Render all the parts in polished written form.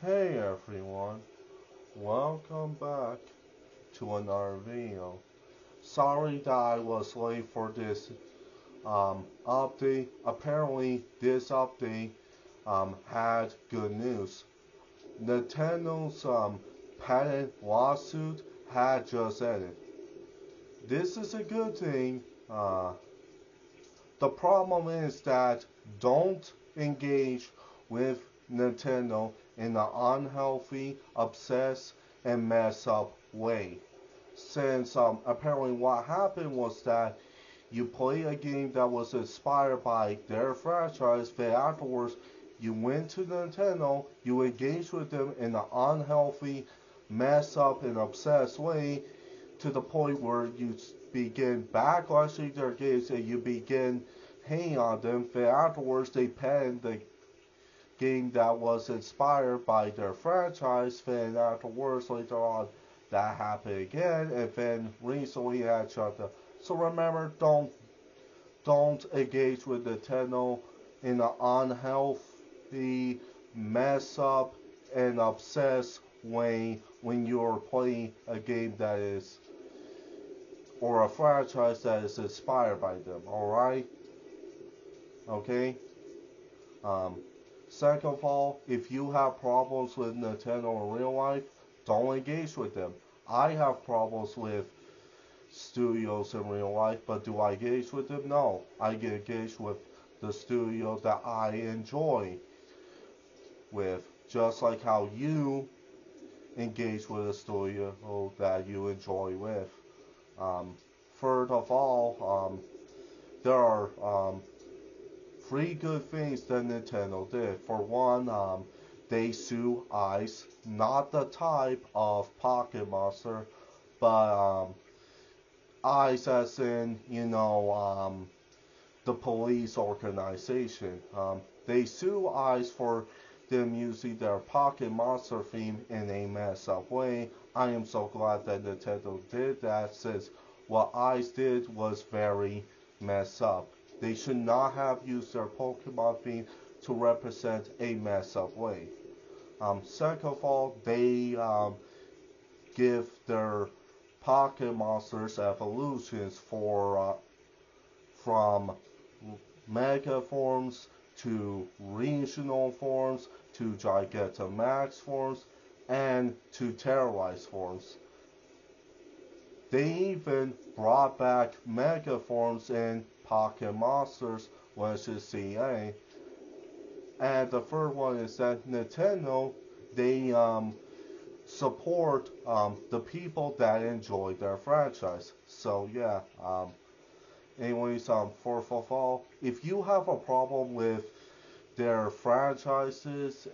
Hey everyone, welcome back to another video. Sorry that I was late for this update. Apparently this update had good news. Nintendo's patent lawsuit had just ended. This is a good thing. The problem is that don't engage with Nintendo in an unhealthy, obsessed, and mess up way. Since apparently what happened was that you play a game that was inspired by their franchise, but afterwards you went to Nintendo, you engaged with them in an unhealthy, mess up, and obsessed way to the point where you begin backlashing their games and you begin hating on them, but afterwards they panned the game that was inspired by their franchise, then afterwards later on that happened again, and then recently had shut down. So remember, don't engage with Nintendo in an unhealthy, mess up, and obsessed way when you're playing a game that is or a franchise that is inspired by them. All right, okay. Um, Second of all, if you have problems with Nintendo in real life, don't engage with them. I have problems with studios in real life, but do I engage with them? No. I get engaged with the studio that I enjoy with, just like how you engage with a studio that you enjoy with. Um, Third of all, there are three good things that Nintendo did. For one, they sue ICE, not the type of Pocket Monster, but ICE as in, the police organization. They sue ICE for them using their Pocket Monster theme in a messed up way. I am so glad that Nintendo did that since what ICE did was very messed up. They should not have used their Pokemon theme to represent a messed up way. Second of all, they give their Pocket Monsters evolutions from Mega forms to regional forms to Gigantamax forms and to Terrorized forms. They even brought back Mega forms in Pocket Monsters, which is CA. And the third one is that Nintendo, they support the people that enjoy their franchise. So yeah, anyways, fourth of all, if you have a problem with their franchises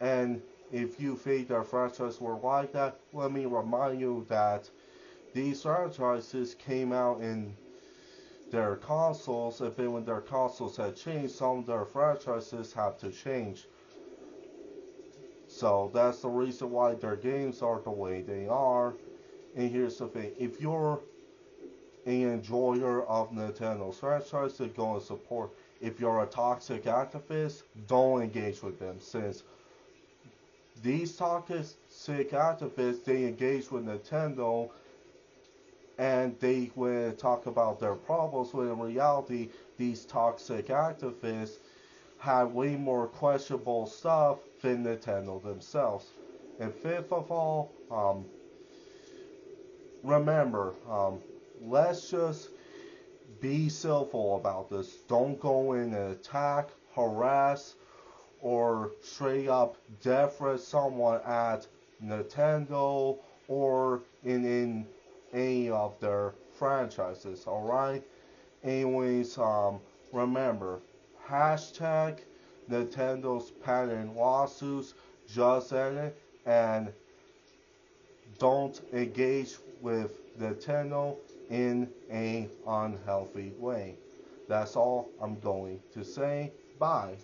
and if you think their franchises were like that, let me remind you that these franchises came out in their consoles, and then when their consoles had changed, some of their franchises had to change. So that's the reason why their games are the way they are. And here's the thing, if you're an enjoyer of Nintendo's franchise, then go and support. If you're a toxic activist, don't engage with them, since these toxic activists, they engage with Nintendo and they will talk about their problems, when in reality, these toxic activists have way more questionable stuff than Nintendo themselves. And fifth of all, remember, let's just be civil about this. Don't go in and attack, harass, or straight up death threat someone at Nintendo or in any of their franchises, alright? Anyways, remember, hashtag Nintendo's patent lawsuits just ended, and don't engage with Nintendo in a unhealthy way. That's all I'm going to say. Bye.